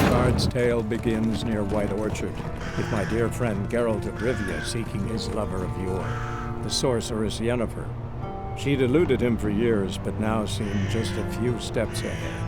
Bard's tale begins near White Orchard, with my dear friend Geralt of Rivia seeking his lover of yore, the sorceress Yennefer. She'd eluded him for years, but now seemed just a few steps ahead.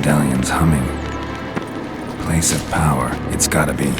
Medallion's humming. Place of power, it's gotta be.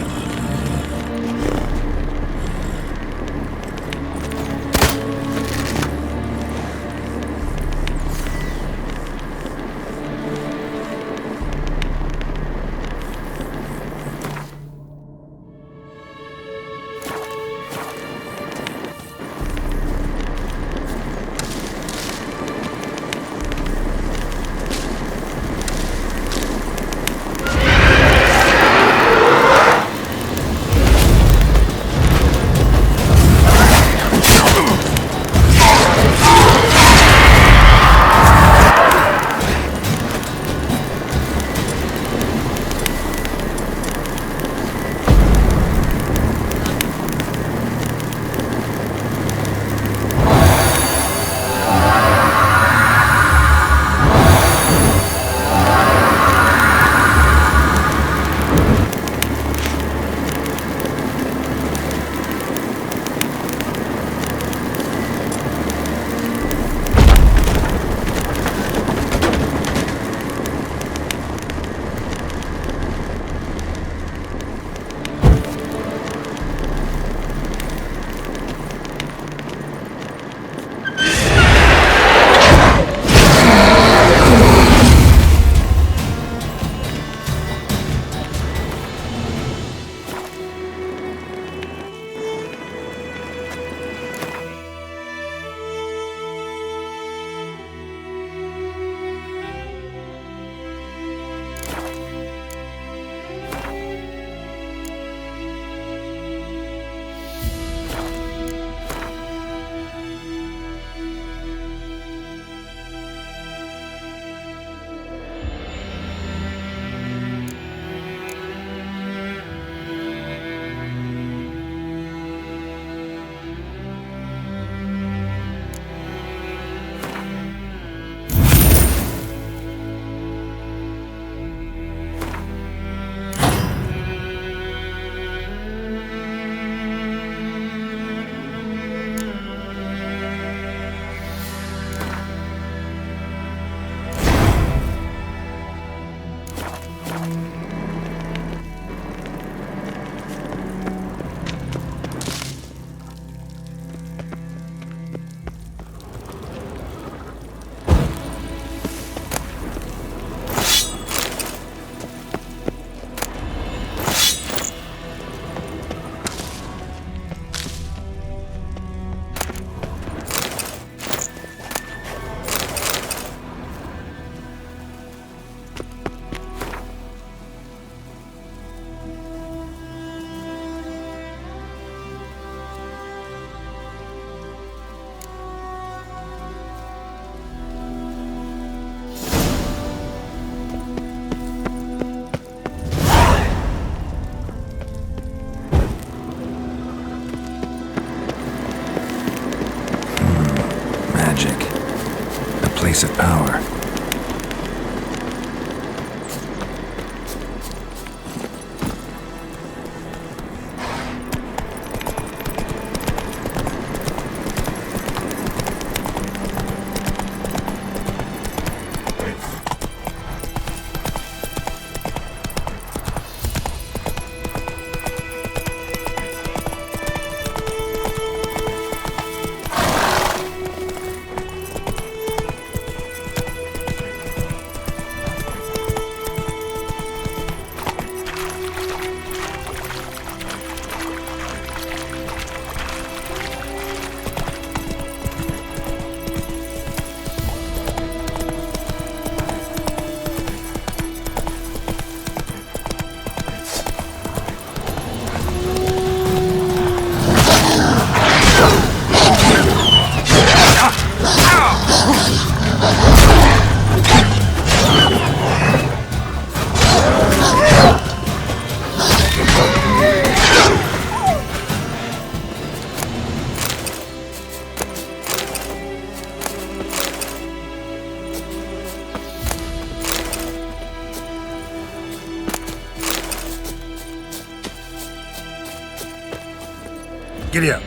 Giddy up.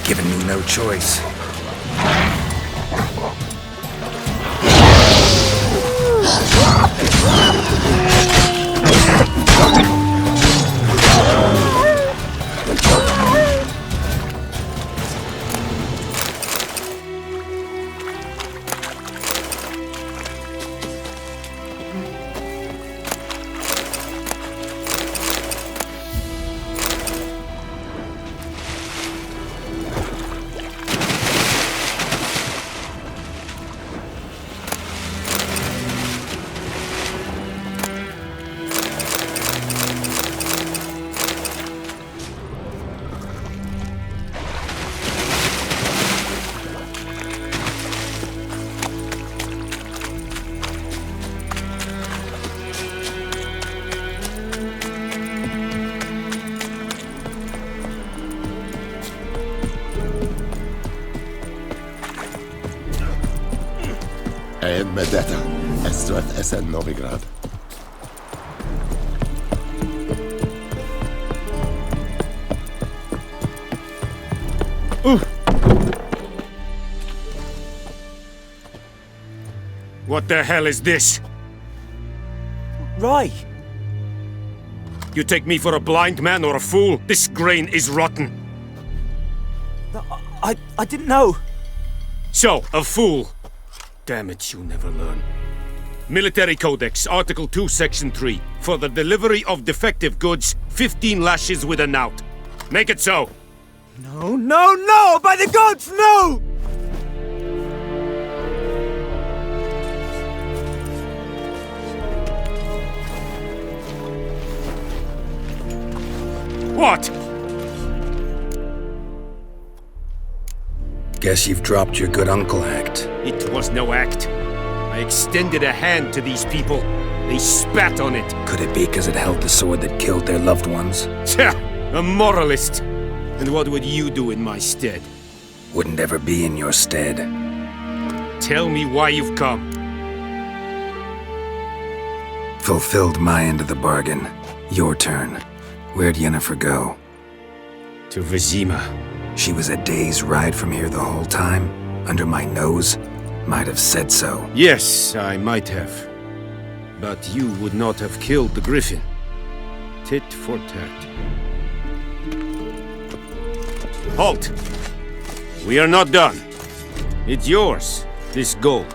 Giving me no choice. Én medeta, estrat esen Novigrad. What the hell is this? Rye! You take me for a blind man or a fool? This grain is rotten. No, I didn't know. So, a fool. Damn it, you never learn. Military Codex, Article 2, Section 3. For the delivery of defective goods, 15 lashes with a knout. Make it so. No, no, no! By the gods, no! What? Guess you've dropped your good uncle act. It was no act. I extended a hand to these people. They spat on it. Could it be because it held the sword that killed their loved ones? Tja, a moralist. And what would you do in my stead? Wouldn't ever be in your stead. Tell me why you've come. Fulfilled my end of the bargain. Your turn. Where'd Yennefer go? To Vizima. She was a day's ride from here the whole time? Under my nose? Might have said so. Yes, I might have. But you would not have killed the griffin. Tit for tat. Halt! We are not done. It's yours, this gold.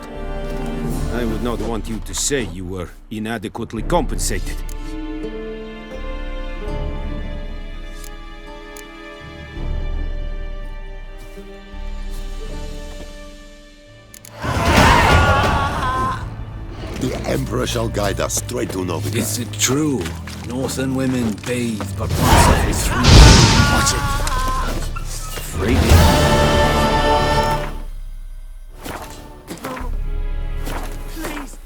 I would not want you to say you were inadequately compensated. The Emperor shall guide us straight to Novigrad. Is it true? Northern women bathe but once every 3 Watch it. Freely. Please!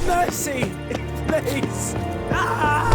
Mercy! Please! Ah!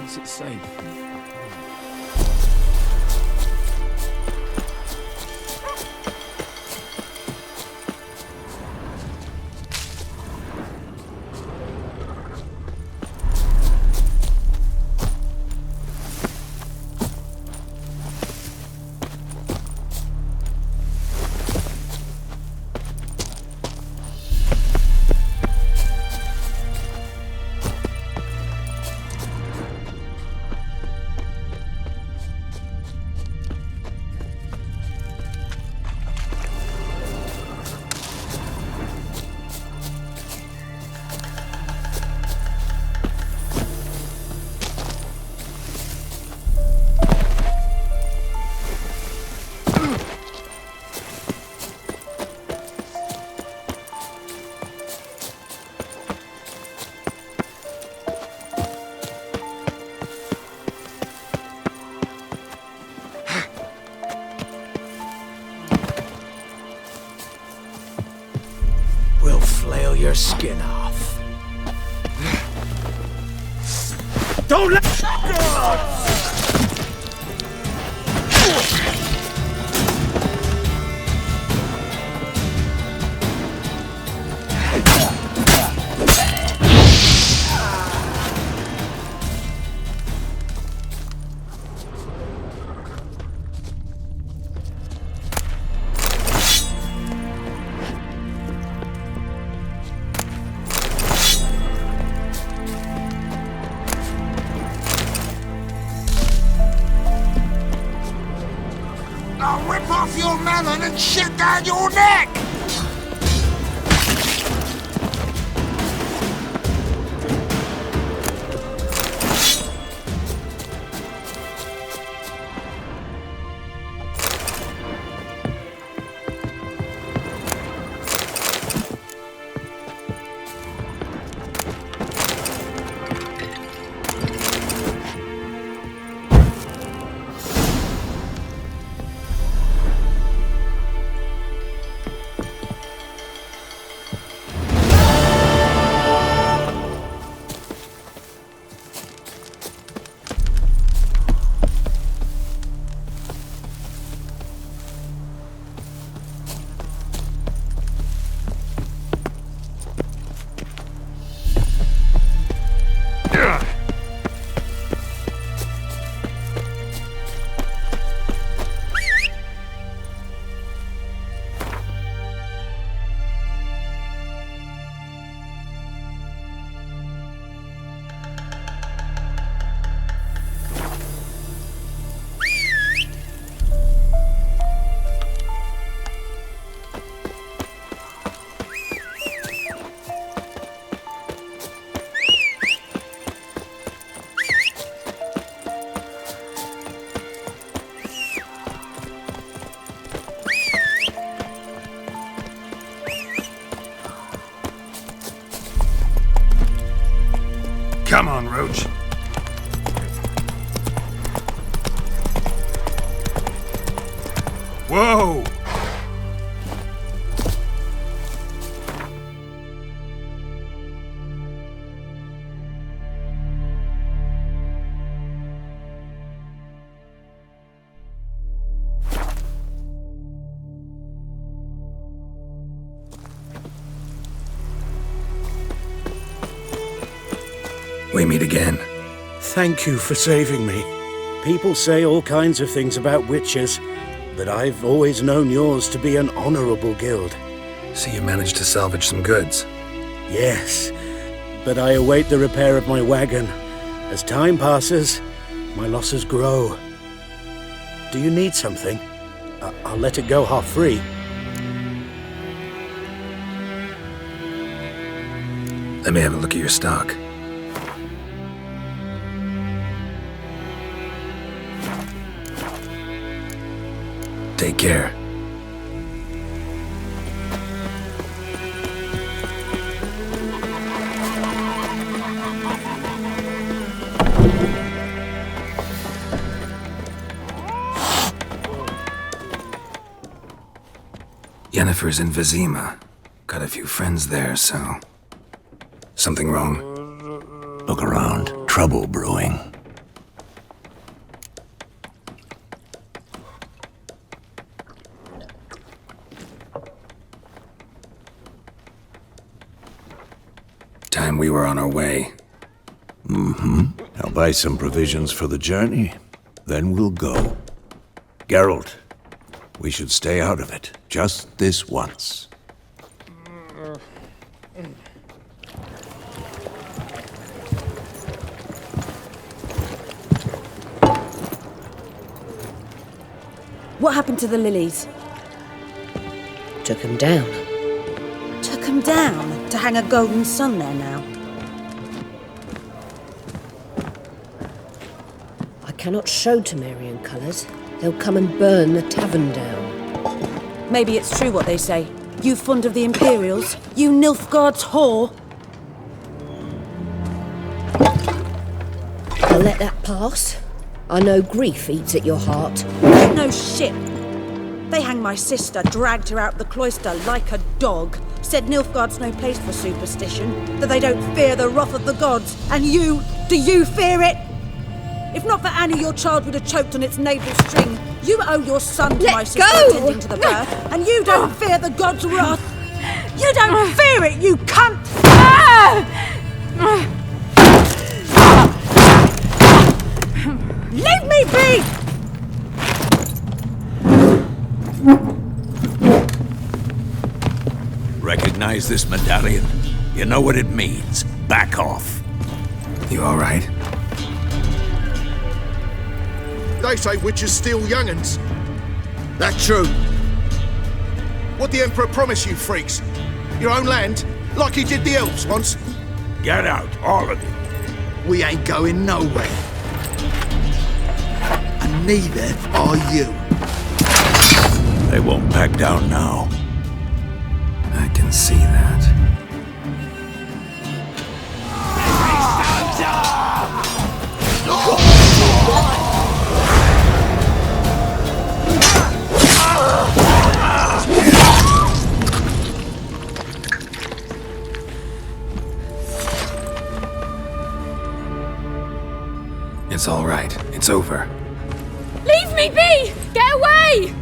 Where's it safe? We'll flail your skin off. Don't let... I'll rip off your melon and shit down your neck! Come on, Roach. Whoa! We meet again. Thank you for saving me. People say all kinds of things about witches, but I've always known yours to be an honorable guild. So you managed to salvage some goods? Yes, but I await the repair of my wagon. As time passes, my losses grow. Do you need something? I'll let it go half-free. Let me have a look at your stock. Take care. Yennefer's in Vizima. Got a few friends there, so... Something wrong? Look around. Trouble brewing. time we were on our way. I'll buy some provisions for the journey, then we'll go. Geralt, we should stay out of it, just this once. What happened to the lilies? Took him down. Took them down to hang a golden sun there now. I cannot show Temerian colours. They'll come and burn the tavern down. Maybe it's true what they say. You fond of the Imperials? You Nilfgaard's whore? I'll let that pass. I know grief eats at your heart. No shit. They hanged my sister, dragged her out the cloister like a dog. Said Nilfgaard's no place for superstition, that they don't fear the wrath of the gods. And you, do you fear it? If not for Annie, your child would have choked on its navel string. You owe your son to my sister attending to the birth, and you don't fear the gods' wrath. You don't fear it, you cunt! Leave me be! Recognize this medallion? You know what it means. Back off. You alright? They say witches steal young'uns. That true. What the Emperor promised you, freaks? Your own land? Like he did the elves once? Get out, all of you. We ain't going nowhere. And neither are you. They won't back down now. I can see that. It's all right. It's over. Leave me be! Get away!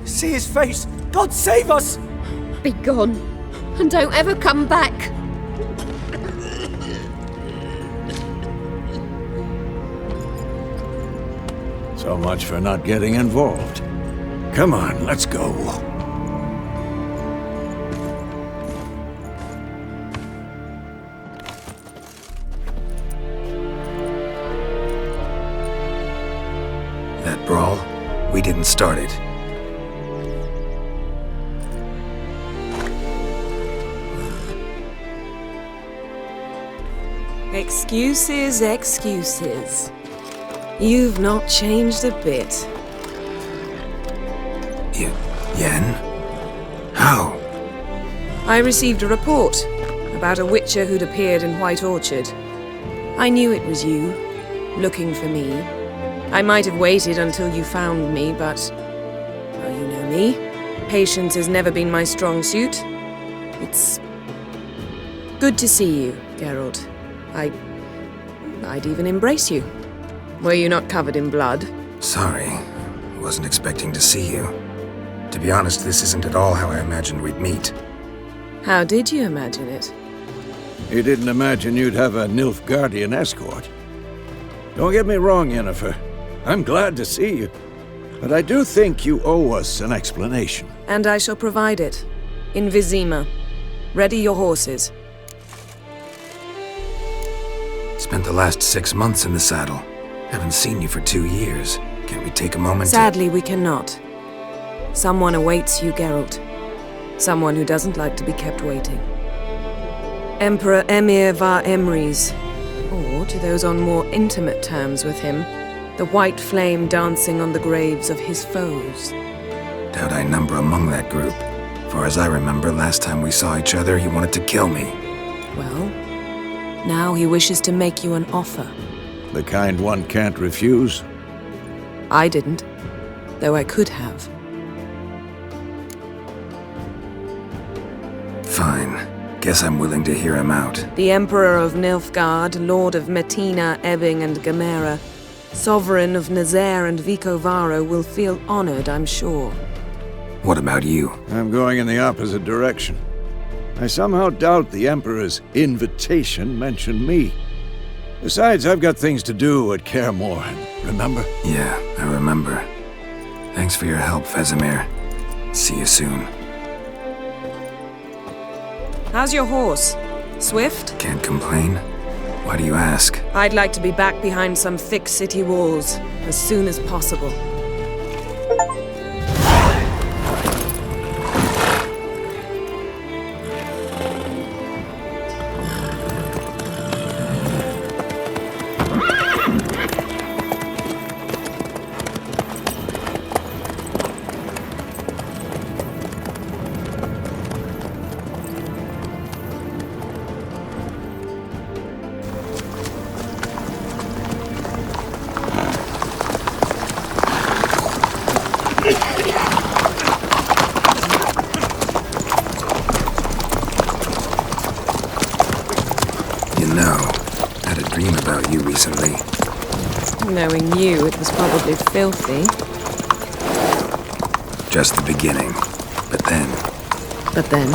See his face! God save us! Be gone, and don't ever come back. So much for not getting involved. Come on, let's go. That brawl, we didn't start it. Excuses, excuses. You've not changed a bit. Yen? How? I received a report about a witcher who'd appeared in White Orchard. I knew it was you, looking for me. I might have waited until you found me, but... well, you know me. Patience has never been my strong suit. It's... good to see you, Geralt. I'd even embrace you. Were you not covered in blood? Sorry. I wasn't expecting to see you. To be honest, this isn't at all how I imagined we'd meet. How did you imagine it? You didn't imagine you'd have a Nilfgaardian escort. Don't get me wrong, Yennefer. I'm glad to see you. But I do think you owe us an explanation. And I shall provide it. In Vizima. Ready your horses. Spent the last 6 months in the saddle. Haven't seen you for 2 years. Can't we take a moment Sadly, we cannot. Someone awaits you, Geralt. Someone who doesn't like to be kept waiting. Emperor Emir var Emrys. Or, to those on more intimate terms with him, the white flame dancing on the graves of his foes. Doubt I number among that group. For as I remember, last time we saw each other, he wanted to kill me. Well, now he wishes to make you an offer. The kind one can't refuse? I didn't, though I could have. Fine. Guess I'm willing to hear him out. The Emperor of Nilfgaard, Lord of Metina, Ebbing and Gamera, Sovereign of Nazaire and Vicovaro will feel honored, I'm sure. What about you? I'm going in the opposite direction. I somehow doubt the Emperor's invitation mentioned me. Besides, I've got things to do at Kaer Morhen, remember? Yeah, I remember. Thanks for your help, Vesemir. See you soon. How's your horse? Swift? Can't complain. Why do you ask? I'd like to be back behind some thick city walls as soon as possible. Recently. Knowing you, it was probably filthy. Just the beginning. But then... But then?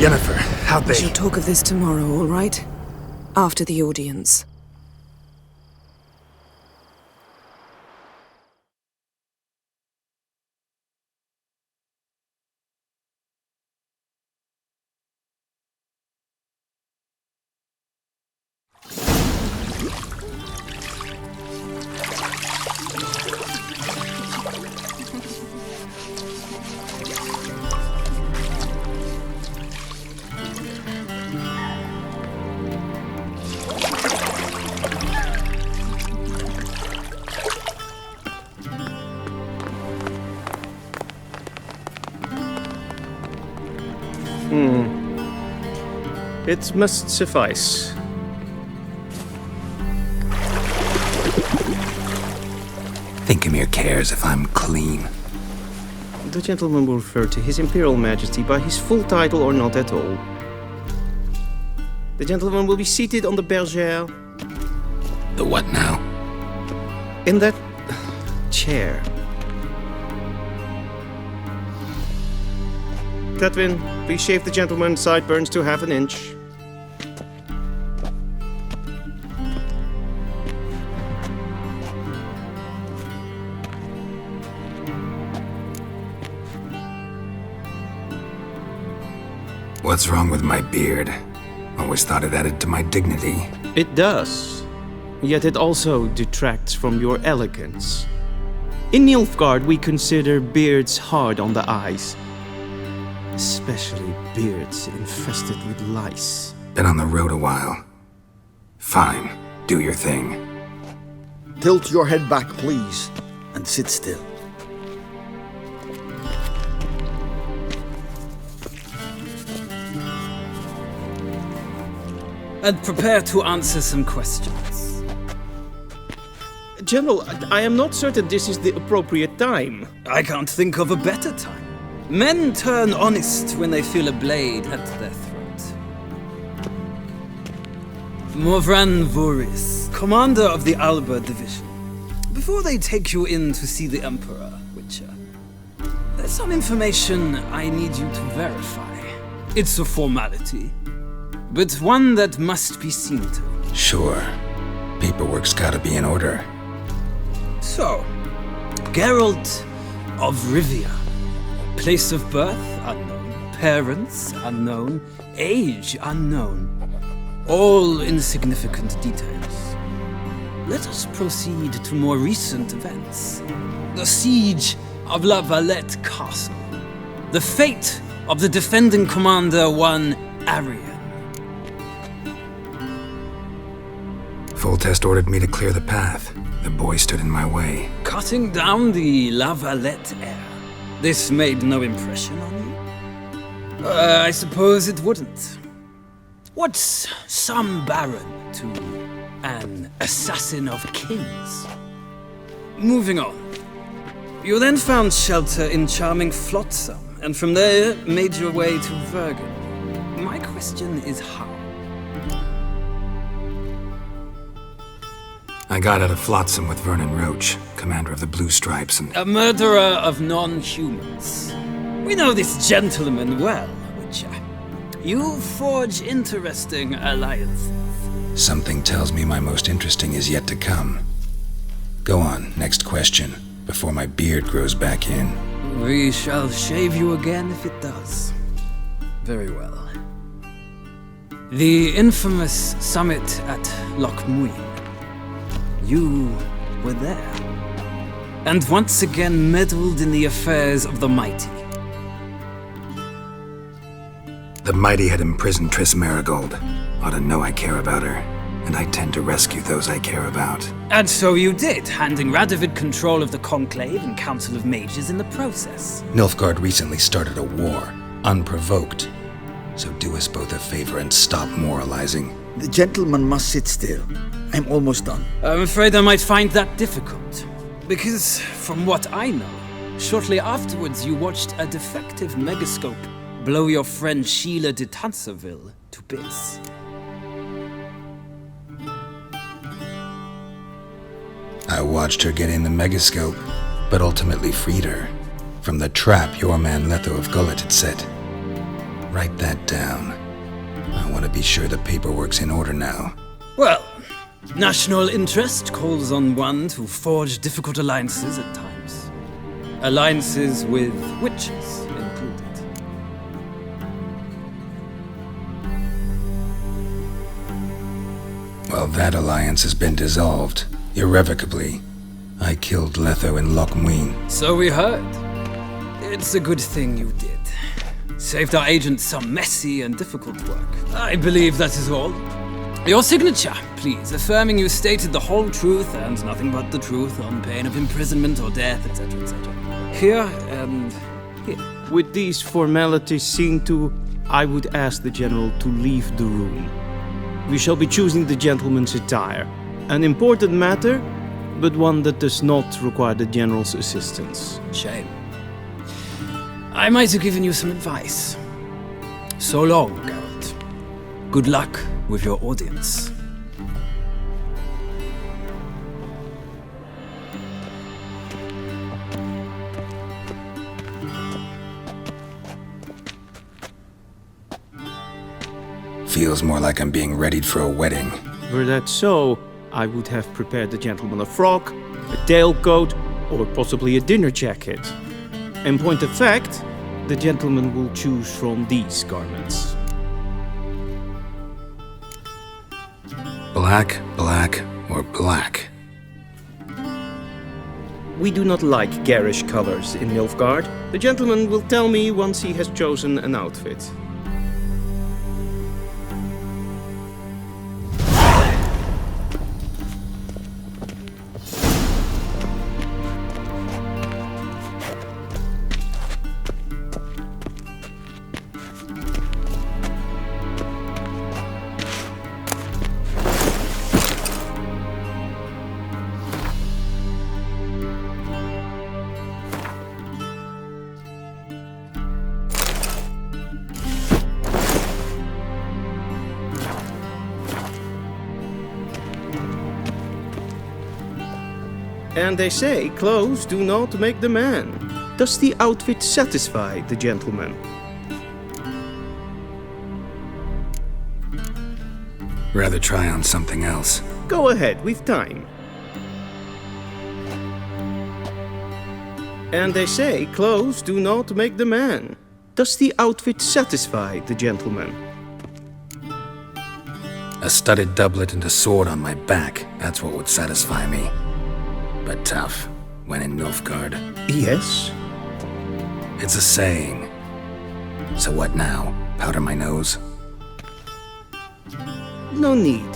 Yennefer, how'd they... We shall talk of this tomorrow, all right? After the audience. It must suffice. Thinkamir cares if I'm clean. The gentleman will refer to His Imperial Majesty by his full title or not at all. The gentleman will be seated on the bergère. The what now? In that chair. Catwin, please shave the gentleman's sideburns to half an inch. What's wrong with my beard? Always thought it added to my dignity. It does. Yet it also detracts from your elegance. In Nilfgaard, we consider beards hard on the eyes. Especially beards infested with lice. Been on the road a while. Fine, do your thing. Tilt your head back, please, and sit still. And prepare to answer some questions. General, I am not certain this is the appropriate time. I can't think of a better time. Men turn honest when they feel a blade at their throat. Morvran Voris, commander of the Alba Division. Before they take you in to see the Emperor, Witcher, there's some information I need you to verify. It's a formality, but one that must be seen to. Sure. Paperwork's gotta be in order. So, Geralt of Rivia. Place of birth unknown. Parents unknown. Age unknown. All insignificant details. Let us proceed to more recent events. The siege of La Valette Castle. The fate of the defending commander, one Arian. Foltest ordered me to clear the path. The boy stood in my way. Cutting down the La Valette heir. This made no impression on you? I suppose it wouldn't. What's some baron to an assassin of kings? Moving on. You then found shelter in charming Flotsam, and from there made your way to Vergen. My question is how? I got out of Flotsam with Vernon Roach, commander of the Blue Stripes, and... A murderer of non-humans. We know this gentleman well, Witcher. You forge interesting alliances. Something tells me my most interesting is yet to come. Go on, next question, before my beard grows back in. We shall shave you again if it does. Very well. The infamous summit at Lochmuin. You were there. And once again meddled in the affairs of the mighty. The mighty had imprisoned Triss Marigold. Ought to know I care about her, and I tend to rescue those I care about. And so you did, handing Radovid control of the Conclave and Council of Mages in the process. Nilfgaard recently started a war, unprovoked. So do us both a favor and stop moralizing. The gentleman must sit still. I'm almost done. I'm afraid I might find that difficult. Because, from what I know, shortly afterwards you watched a defective megascope blow your friend Sheila de Tanserville to bits. I watched her get in the megascope, but ultimately freed her from the trap your man Letho of Gullet had set. Write that down. I want to be sure the paperwork's in order now. Well, national interest calls on one to forge difficult alliances at times. Alliances with witches included. Well, that alliance has been dissolved, irrevocably. I killed Letho in Lochmuin. So we heard. It's a good thing you did. Saved our agent some messy and difficult work. I believe that is all. Your signature, please, affirming you stated the whole truth and nothing but the truth on pain of imprisonment or death, etc., etc. Here and here. With these formalities seen to, I would ask the general to leave the room. We shall be choosing the gentleman's attire. An important matter, but one that does not require the general's assistance. Shame. I might have given you some advice. So long, Geralt. Good luck with your audience. Feels more like I'm being readied for a wedding. Were that so, I would have prepared the gentleman a frock, a tailcoat, or possibly a dinner jacket. In point of fact, the gentleman will choose from these garments. Black, black, or black? We do not like garish colors in Nilfgaard. The gentleman will tell me once he has chosen an outfit. And they say clothes do not make the man. Does the outfit satisfy the gentleman? Rather try on something else. Go ahead, we've time. And they say clothes do not make the man. Does the outfit satisfy the gentleman? A studded doublet and a sword on my back, that's what would satisfy me. But tough, when in Nilfgaard. Yes? It's a saying. So what now? Powder my nose? No need.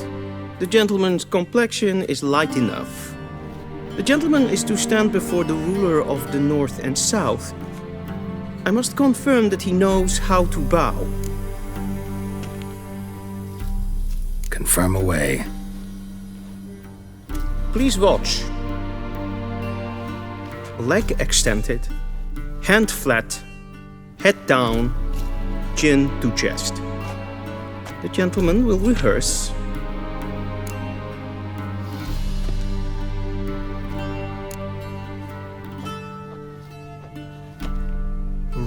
The gentleman's complexion is light enough. The gentleman is to stand before the ruler of the North and South. I must confirm that he knows how to bow. Confirm away. Please watch. Leg extended, hand flat, head down, chin to chest. The gentleman will rehearse.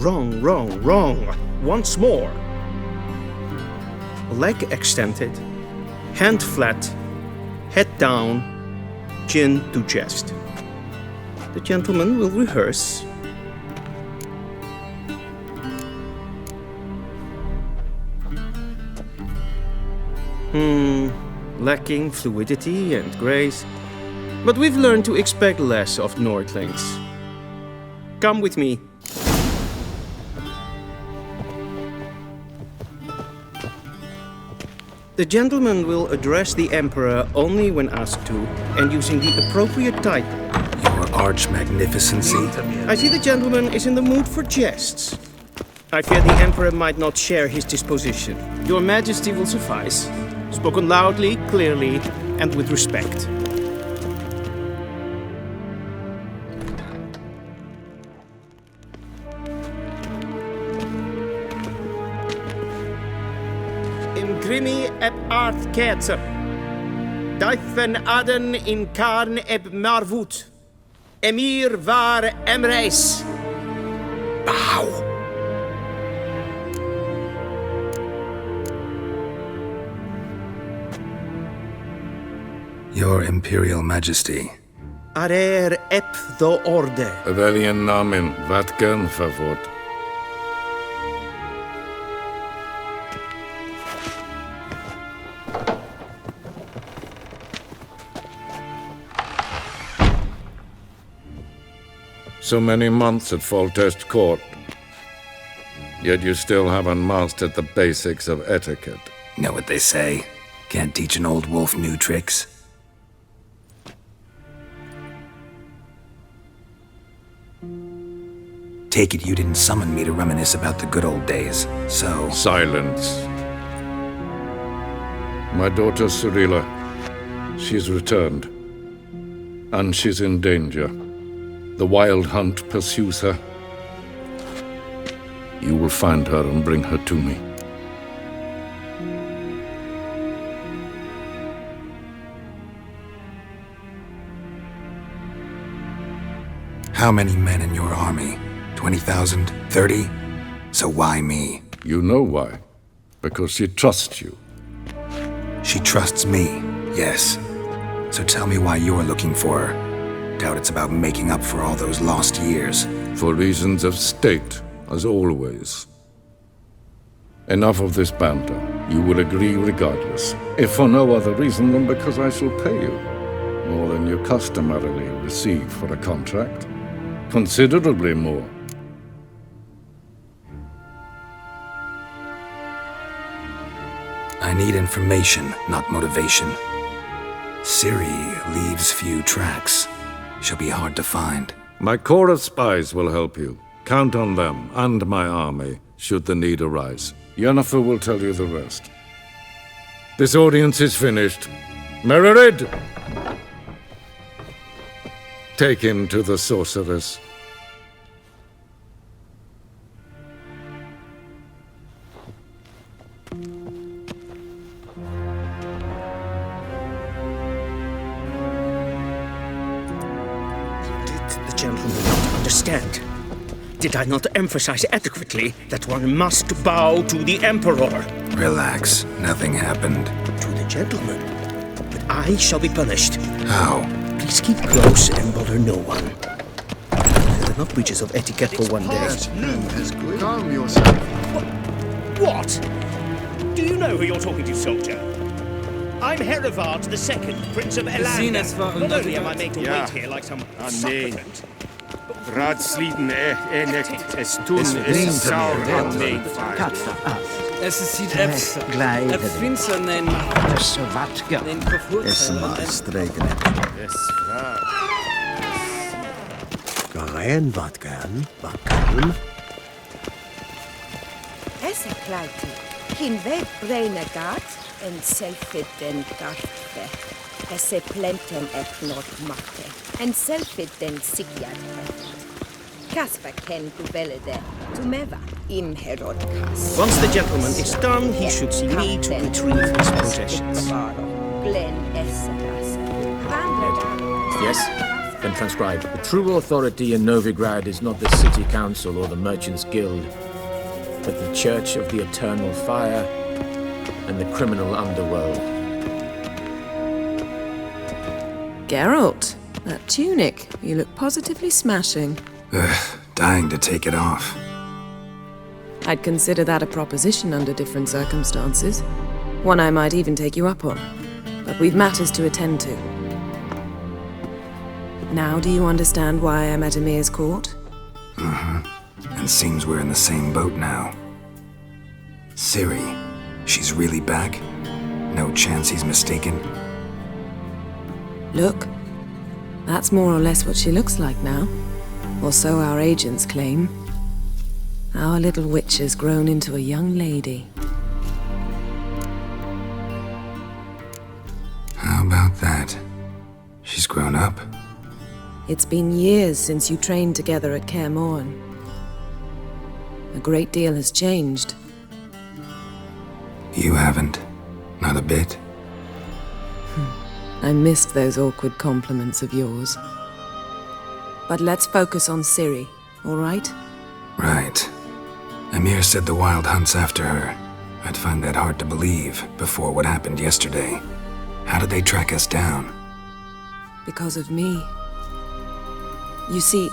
Wrong, wrong, wrong. Once more. Leg extended, hand flat, head down, chin to chest. The gentleman will rehearse. Lacking fluidity and grace. But we've learned to expect less of Nordlings. Come with me. The gentleman will address the Emperor only when asked to, and using the appropriate title. Your arch-magnificency. I see the gentleman is in the mood for jests. I fear the Emperor might not share his disposition. Your Majesty will suffice. Spoken loudly, clearly, and with respect. Grimi eb art ketzer. Daifen aden in karn eb marvut. Emir var emreis. Bow. Your Imperial Majesty. Arer eb the orde. Veljen namen, vatgen favort. So many months at Foltest Court, yet you still haven't mastered the basics of etiquette. Know what they say? Can't teach an old wolf new tricks. Take it you didn't summon me to reminisce about the good old days, so... Silence. My daughter Cyrilla, she's returned. And she's in danger. The Wild Hunt pursues her. You will find her and bring her to me. How many men in your army? 20,000? 30? So why me? You know why. Because she trusts you. She trusts me, yes. So tell me why you're looking for her. Doubt it's about making up for all those lost years. For reasons of state, as always. Enough of this banter. You will agree regardless. If for no other reason than because I shall pay you. More than you customarily receive for a contract. Considerably more. I need information, not motivation. Ciri leaves few tracks. She'll be hard to find. My corps of spies will help you. Count on them and my army, should the need arise. Yennefer will tell you the rest. This audience is finished. Mererid! Take him to the sorceress. Gentlemen not understand. Did I not emphasize adequately that one must bow to the Emperor? Relax. Nothing happened. To the gentleman. But I shall be punished. How? Please keep close and bother no one. Enough breaches of etiquette for one day. Calm yourself. What? Do you know who you're talking to, soldier? I'm Herivard II, Prince of Elanda. Not only am I made to wait here like some supplicant. Raadsleden echt es tun es sauer aan mijn Es is hier Epsa. Het vindt neem Savatka. Es maar streken. Gerein wat kan, wat kan. Esse kleiti, kin weg brene gat en selfit den gartfe. Esse plenten eknot matte, en selfit den sikjate. Kasper ken kubelede, tumeva im herodkas. Once the gentleman is done, he should see me to retrieve his possessions. Glen esse Yes? Then transcribe. The true authority in Novigrad is not the city council or the merchants' guild, but the Church of the Eternal Fire and the criminal underworld. Geralt, that tunic. You look positively smashing. Dying to take it off. I'd consider that a proposition under different circumstances. One I might even take you up on. But we've matters to attend to. Now do you understand why I'm at Emir's court? And seems we're in the same boat now. Ciri, she's really back? No chance he's mistaken? Look, that's more or less what she looks like now. Or so our agents claim. Our little witch has grown into a young lady. How about that? She's grown up? It's been years since you trained together at Kaer Morhen. A great deal has changed. You haven't. Not a bit. I missed those awkward compliments of yours. But let's focus on Ciri, all right? Right. Emir said the Wild Hunt's after her. I'd find that hard to believe before what happened yesterday. How did they track us down? Because of me. You see,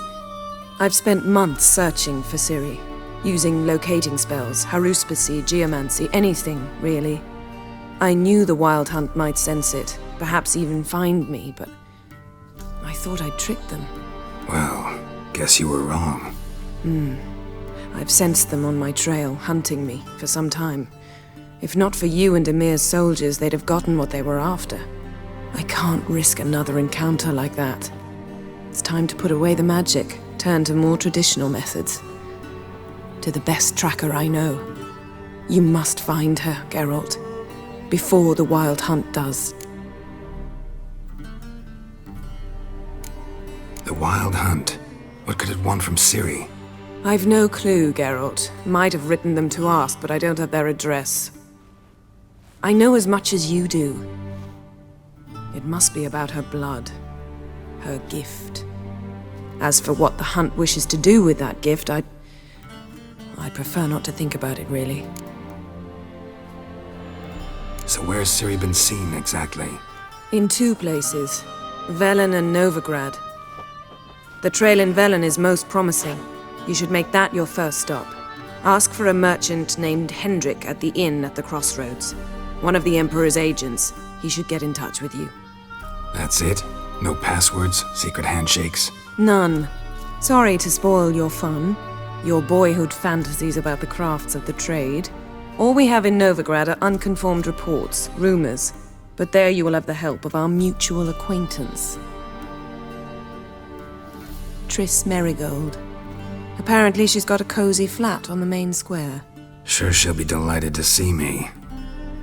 I've spent months searching for Ciri, using locating spells, haruspicy, geomancy, anything, really. I knew the Wild Hunt might sense it, perhaps even find me, but I thought I'd tricked them. Well, guess you were wrong. I've sensed them on my trail, hunting me, for some time. If not for you and Emir's soldiers, they'd have gotten what they were after. I can't risk another encounter like that. It's time to put away the magic, turn to more traditional methods. To the best tracker I know. You must find her, Geralt. Before the Wild Hunt does. The Wild Hunt? What could it want from Ciri? I've no clue, Geralt. Might have written them to ask, but I don't have their address. I know as much as you do. It must be about her blood. Her gift. As for what the Hunt wishes to do with that gift, I'd prefer not to think about it, really. So where's Ciri been seen, exactly? In two places. Velen and Novigrad. The trail in Velen is most promising. You should make that your first stop. Ask for a merchant named Hendrik at the inn at the crossroads. One of the Emperor's agents. He should get in touch with you. That's it? No passwords? Secret handshakes? None. Sorry to spoil your fun. Your boyhood fantasies about the crafts of the trade. All we have in Novigrad are unconfirmed reports, rumors. But there you will have the help of our mutual acquaintance. Triss Merigold. Apparently she's got a cozy flat on the main square. Sure she'll be delighted to see me.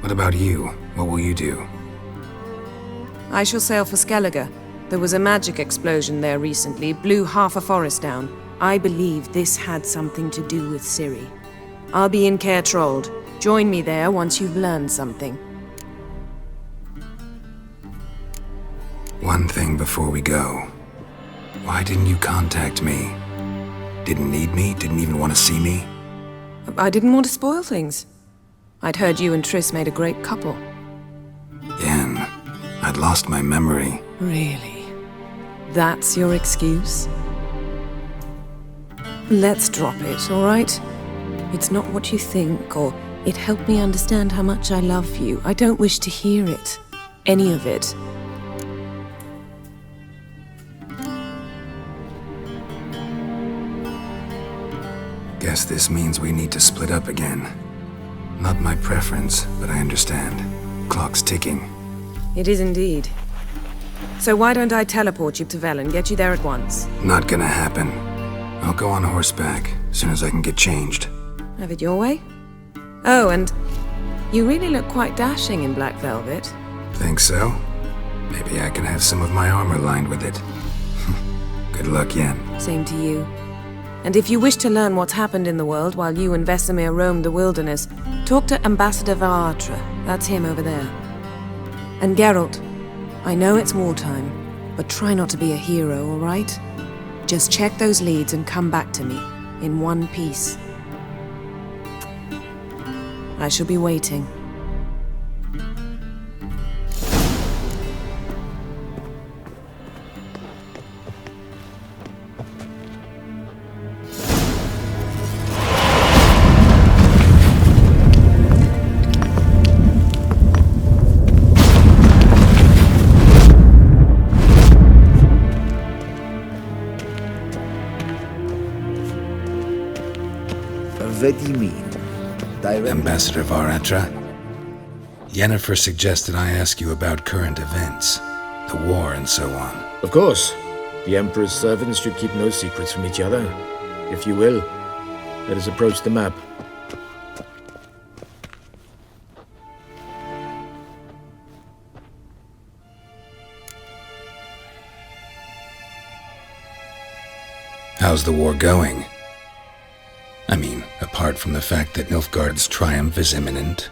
What about you? What will you do? I shall sail for Skellige. There was a magic explosion there recently, blew half a forest down. I believe this had something to do with Ciri. I'll be in Caer Trold. Join me there once you've learned something. One thing before we go. Why didn't you contact me? Didn't need me? Didn't even want to see me? I didn't want to spoil things. I'd heard you and Triss made a great couple. Yen, I'd lost my memory. Really? That's your excuse? Let's drop it, all right? It's not what you think, or it helped me understand how much I love you. I don't wish to hear it. Any of it. Guess this means we need to split up again. Not my preference, but I understand. Clock's ticking. It is indeed. So why don't I teleport you to Vel and get you there at once? Not gonna happen. I'll go on horseback, as soon as I can get changed. Have it your way? Oh, and you really look quite dashing in black velvet. Think so? Maybe I can have some of my armor lined with it. Good luck, Yen. Same to you. And if you wish to learn what's happened in the world while you and Vesemir roamed the wilderness, talk to Ambassador Varatra. That's him over there. And Geralt, I know it's wartime, but try not to be a hero, all right? Just check those leads and come back to me, in one piece. I shall be waiting. What do you mean? Ambassador Varatra? Yennefer suggested I ask you about current events, the war and so on. Of course. The Emperor's servants should keep no secrets from each other. If you will, let us approach the map. How's the war going? I mean, apart from the fact that Nilfgaard's triumph is imminent.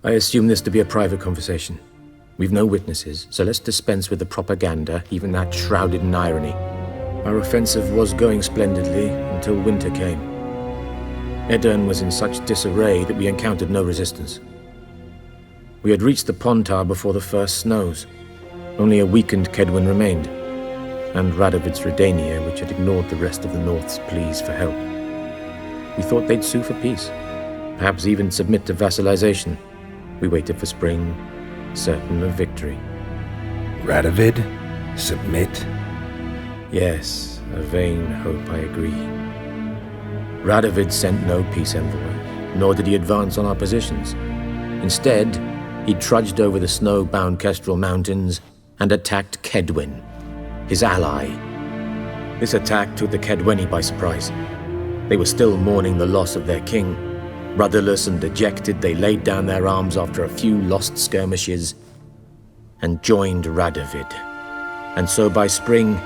I assume this to be a private conversation. We've no witnesses, so let's dispense with the propaganda, even that shrouded in irony. Our offensive was going splendidly until winter came. Edirn was in such disarray that we encountered no resistance. We had reached the Pontar before the first snows. Only a weakened Kedwin remained, and Radovid's Redania, which had ignored the rest of the North's pleas for help. We thought they'd sue for peace, perhaps even submit to vassalization. We waited for spring, certain of victory. Radovid? Submit? Yes, a vain hope, I agree. Radovid sent no peace envoy, nor did he advance on our positions. Instead, he trudged over the snow-bound Kestrel Mountains and attacked Kedwin, his ally. This attack took the Kedweni by surprise. They were still mourning the loss of their king. Rudderless and dejected, they laid down their arms after a few lost skirmishes and joined Radovid. And so by spring,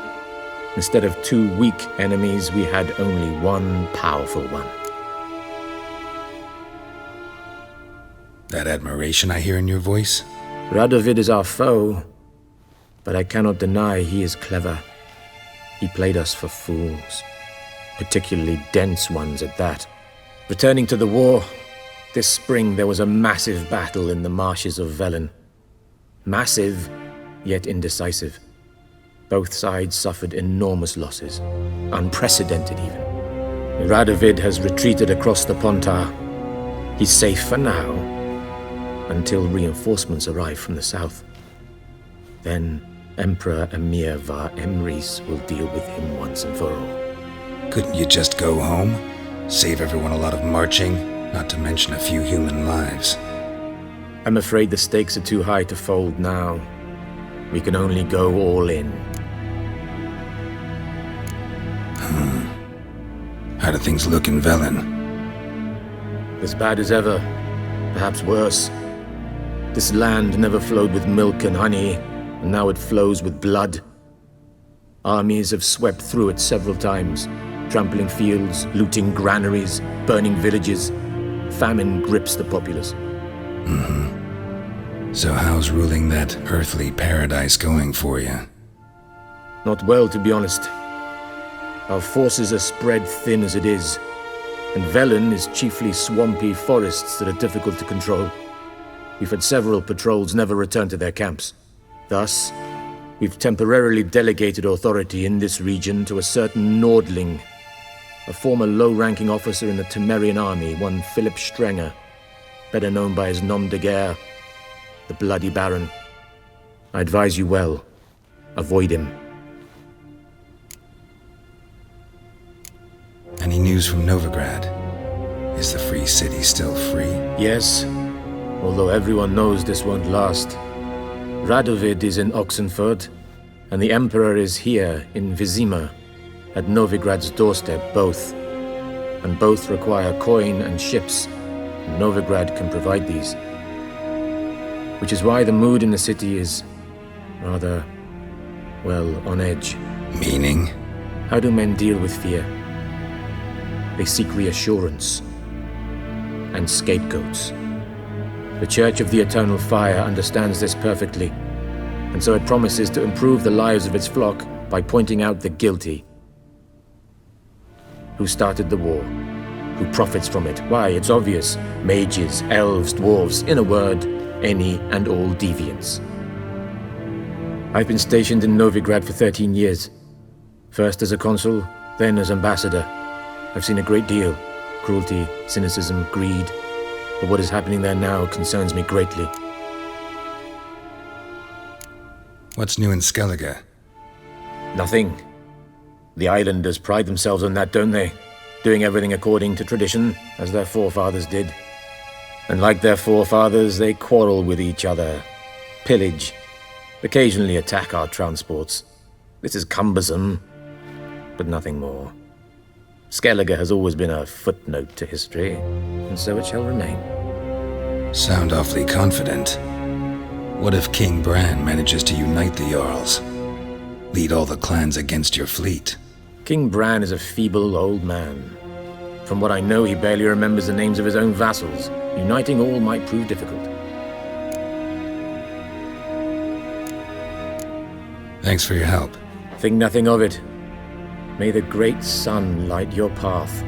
instead of two weak enemies, we had only one powerful one. That admiration I hear in your voice? Radovid is our foe, but I cannot deny he is clever. He played us for fools, particularly dense ones at that. Returning to the war, this spring there was a massive battle in the marshes of Velen. Massive, yet indecisive. Both sides suffered enormous losses, unprecedented even. Radovid has retreated across the Pontar. He's safe for now, until reinforcements arrive from the south. Then Emperor Emir Var Emrys will deal with him once and for all. Couldn't you just go home? Save everyone a lot of marching, not to mention a few human lives. I'm afraid the stakes are too high to fold now. We can only go all in. How do things look in Velen? As bad as ever, perhaps worse. This land never flowed with milk and honey, and now it flows with blood. Armies have swept through it several times, trampling fields, looting granaries, burning villages. Famine grips the populace. So how's ruling that earthly paradise going for you? Not well, to be honest. Our forces are spread thin as it is, and Velen is chiefly swampy forests that are difficult to control. We've had several patrols never return to their camps. Thus, We've temporarily delegated authority in this region to a certain Nordling, a former low-ranking officer in the Temerian army, one Philip Strenger, better known by his nom de guerre, the Bloody Baron. I advise you well. Avoid him. Any news from Novigrad? Is the free city still free? Yes, although everyone knows this won't last. Radovid is in Oxenfurt, and the Emperor is here in Vizima, at Novigrad's doorstep, both. And both require coin and ships. Novigrad can provide these. Which is why the mood in the city is rather, well, on edge. Meaning? How do men deal with fear? They seek reassurance and scapegoats. The Church of the Eternal Fire understands this perfectly, and so it promises to improve the lives of its flock by pointing out the guilty. Who started the war? Who profits from it? Why, it's obvious. Mages, elves, dwarves, in a word, any and all deviants. I've been stationed in Novigrad for 13 years. First as a consul, then as ambassador. I've seen a great deal. Cruelty, cynicism, greed. But what is happening there now concerns me greatly. What's new in Skellige? Nothing. The islanders pride themselves on that, don't they? Doing everything according to tradition, as their forefathers did. And like their forefathers, they quarrel with each other, pillage, occasionally attack our transports. This is cumbersome, but nothing more. Skellige has always been a footnote to history, and so it shall remain. Sound awfully confident. What if King Bran manages to unite the Jarls? Lead all the clans against your fleet? King Bran is a feeble old man. From what I know, he barely remembers the names of his own vassals. Uniting all might prove difficult. Thanks for your help. Think nothing of it. May the great sun light your path.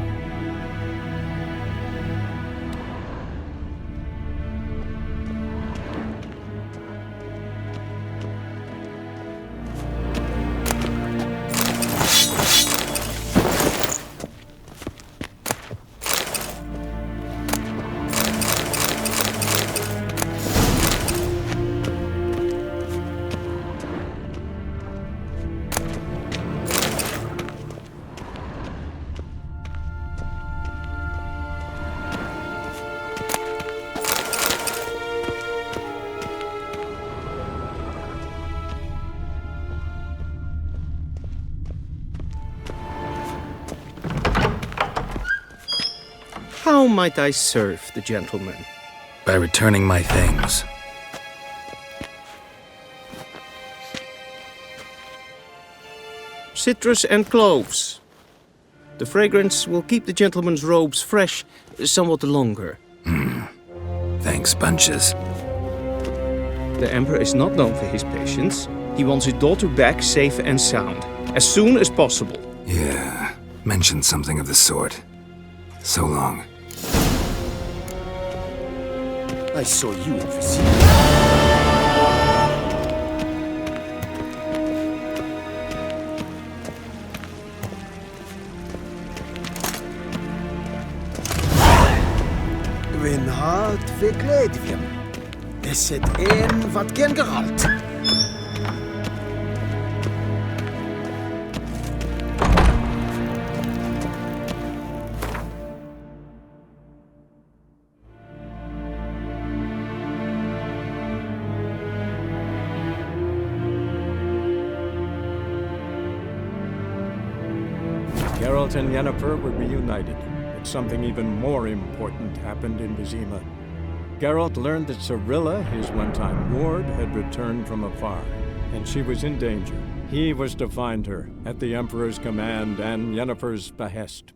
How might I serve the gentleman? By returning my things. Citrus and cloves. The fragrance will keep the gentleman's robes fresh somewhat longer. Thanks, bunches. The Emperor is not known for his patience. He wants his daughter back safe and sound, as soon as possible. Yeah, mentioned something of the sort. So long. I saw you in Vizima. Wen hart verkleed vi. Is het een wat gen geralt? Geralt and Yennefer were reunited, but something even more important happened in Vizima. Geralt learned that Cirilla, his one-time ward, had returned from afar, and she was in danger. He was to find her, at the Emperor's command and Yennefer's behest.